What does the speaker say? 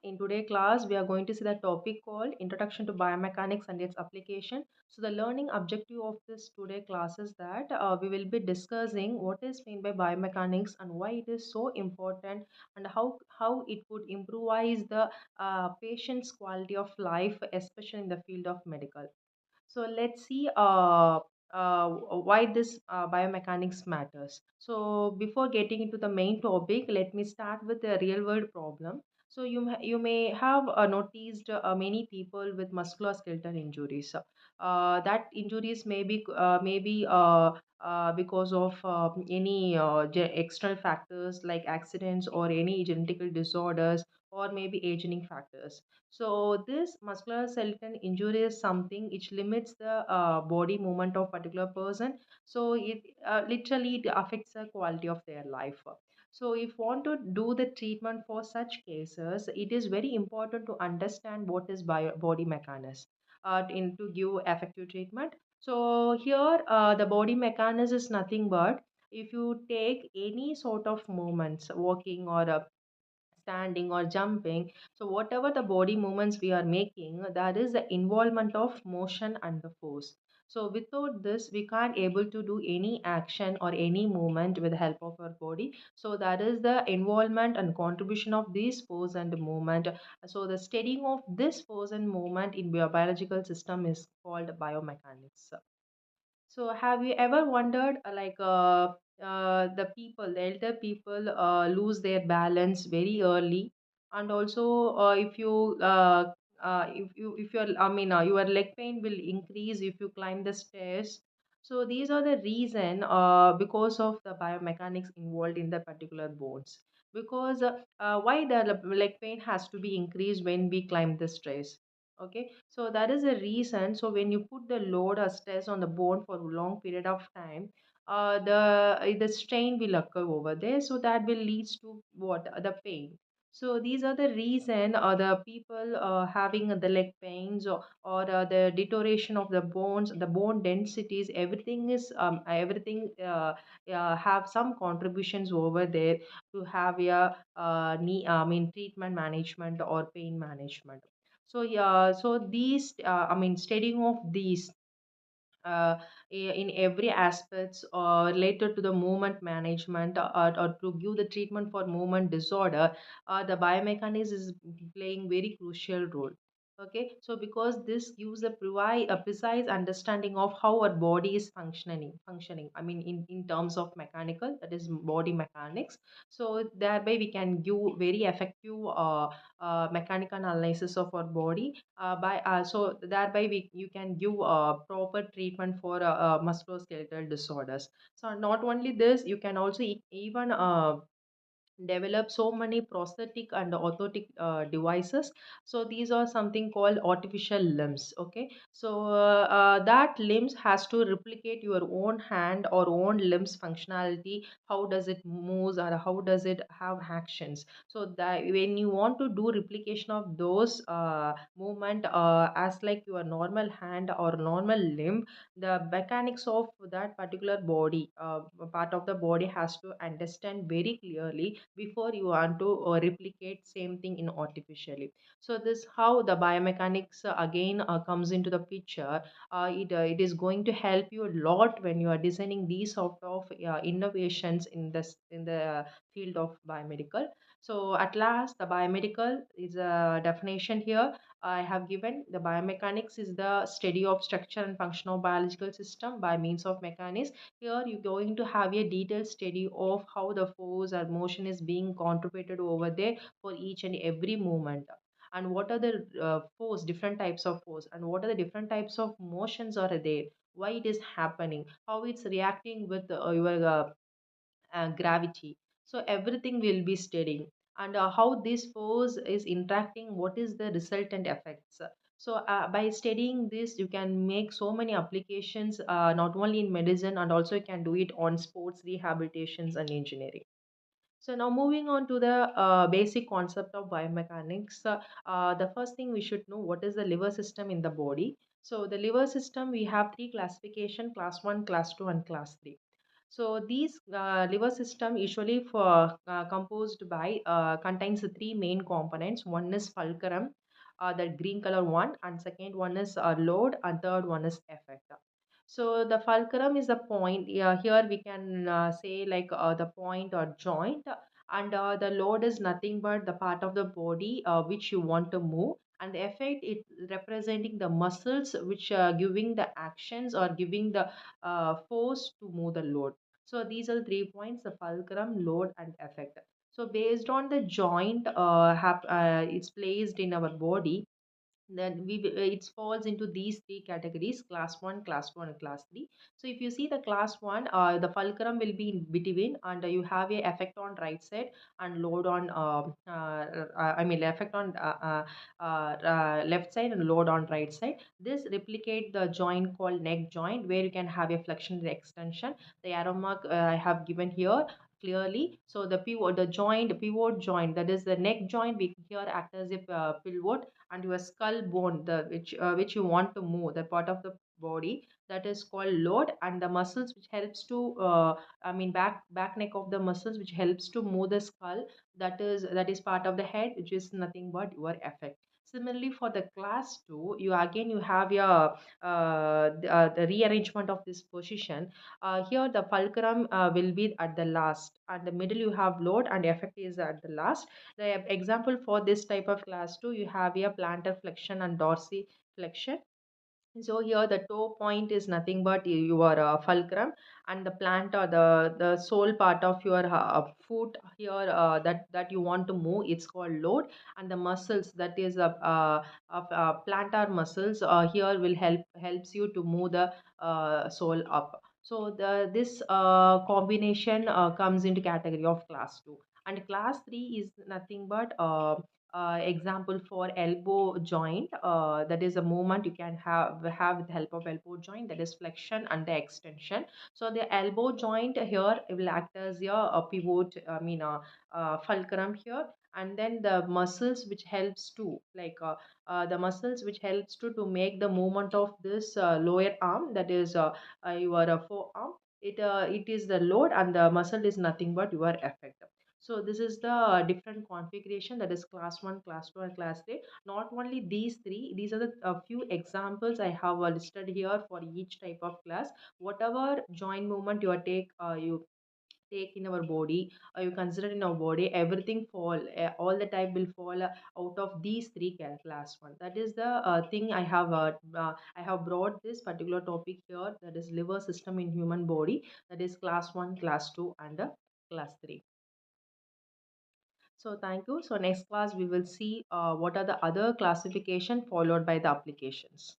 In today's class, we are going to see the topic called Introduction to Biomechanics and its Application. So, the learning objective of this today class is that we will be discussing what is meant by biomechanics and why it is so important and how it could improvise the patient's quality of life, especially in the field of medical. So let's see why this biomechanics matters. So before getting into the main topic, let me start with a real world problem. So you may have noticed many people with musculoskeletal injuries. That injuries may be because of external factors like accidents or any genetical disorders or maybe aging factors. So this muscular skeletal injury is something which limits the body movement of particular person. So it literally it affects the quality of their life. So if want to do the treatment for such cases, it is very important to understand what is body mechanism to give effective treatment. So here the body mechanism is nothing but if you take any sort of movements, walking or standing or jumping, so whatever the body movements we are making, that is the involvement of motion and the force. So without this we can't able to do any action or any movement with the help of our body. So that is the involvement and contribution of this force and movement. So the studying of this force and movement in biological system is called biomechanics. So have you ever wondered the elder people lose their balance very early, and also if your your leg pain will increase if you climb the stairs. So these are the reason because of the biomechanics involved in the particular bones. Because why the leg pain has to be increased when we climb the stairs? Okay, so that is the reason. So when you put the load or stress on the bone for a long period of time, the strain will occur over there, so that will leads to what the pain. So these are the reason the people having the leg pains or the deterioration of the bones, the bone densities, everything have some contributions over there to have a knee treatment management or pain management. So yeah, so these studying of these in every aspects related to the movement management or to give the treatment for movement disorder, the biomechanics is playing very crucial role. Okay, so because this gives a precise understanding of how our body is functioning, in terms of mechanical, that is body mechanics. So thereby we can give very effective mechanical analysis of our body by so thereby you can give proper treatment for musculoskeletal disorders. So not only this, you can also even develop so many prosthetic and orthotic devices. So these are something called artificial limbs. Okay, so that limbs has to replicate your own hand or own limbs functionality. How does it moves or how does it have actions? So that when you want to do replication of those movement as like your normal hand or normal limb, the mechanics of that particular body part of the body has to understand very clearly before you want to replicate same thing in artificially. So this how the biomechanics again comes into the picture. It is going to help you a lot when you are designing these sort of innovations in the field of biomedical. So at last, the biomedical is a definition here I have given. The biomechanics is the study of structure and function of biological system by means of mechanics. Here you're going to have a detailed study of how the force or motion is being contributed over there for each and every movement. And what are the force, different types of force, and what are the different types of motions are there, why it is happening, how it's reacting with your gravity. So everything will be studying, and how this force is interacting, what is the resultant effects. So by studying this, you can make so many applications, not only in medicine, and also you can do it on sports, rehabilitations, and engineering. So now moving on to the basic concept of biomechanics. The first thing we should know, what is the liver system in the body. So the liver system, we have three classification: class 1, class 2, and class 3. So these liver system usually composed by contains the three main components. One is fulcrum, the green color one, and second one is load, and third one is effect. So the fulcrum is the point. Here we can say like the point or joint, and the load is nothing but the part of the body which you want to move, and the effect it representing the muscles which giving the actions or giving the force to move the load. So these are the 3 points: the fulcrum, load, and effect. So based on the joint it's placed in our body, then it falls into these three categories: class 1, class 2, and class 3. So if you see the class 1, the fulcrum will be in between, and you have a effect on right side and load on I mean effect on left side and load on right side. This replicate the joint called neck joint, where you can have a flexion and extension. The arrow mark I have given here clearly. So the pivot, the joint, pivot joint, that is the neck joint, we here act as a pivot, and your skull bone, the which you want to move, the part of the body, that is called load, and the muscles which helps to I mean back neck of the muscles which helps to move the skull, that is part of the head, which is nothing but your effect. Similarly, for the class 2, you have your the rearrangement of this position. Here the fulcrum will be at the last, and the middle you have load, and effect is at the last. The example for this type of class 2, you have a plantar flexion and dorsiflexion. So here the toe point is nothing but your fulcrum, and the plant or the sole part of your foot here that you want to move, it's called load, and the muscles, that is of plantar muscles here will helps you to move the sole up. So the this combination comes into category of class 2, and class 3 is nothing but example for elbow joint, that is a movement you can have with the help of elbow joint, that is flexion and the extension. So the elbow joint here will act as your pivot, I mean fulcrum here, and then the muscles which helps to the muscles which helps to make the movement of this lower arm, that is your forearm. It is the load, and the muscle is nothing but your effect. So this is the different configuration, that is class 1, class 2, and class 3. Not only these three, these are the a few examples I have listed here for each type of class. Whatever joint movement you take in our body, you consider in our body, everything fall, all the type will fall out of these three class 1. That is the thing I have brought this particular topic here, that is liver system in human body, that is class 1, class 2, and class 3. So thank you. So next class we will see what are the other classification followed by the applications.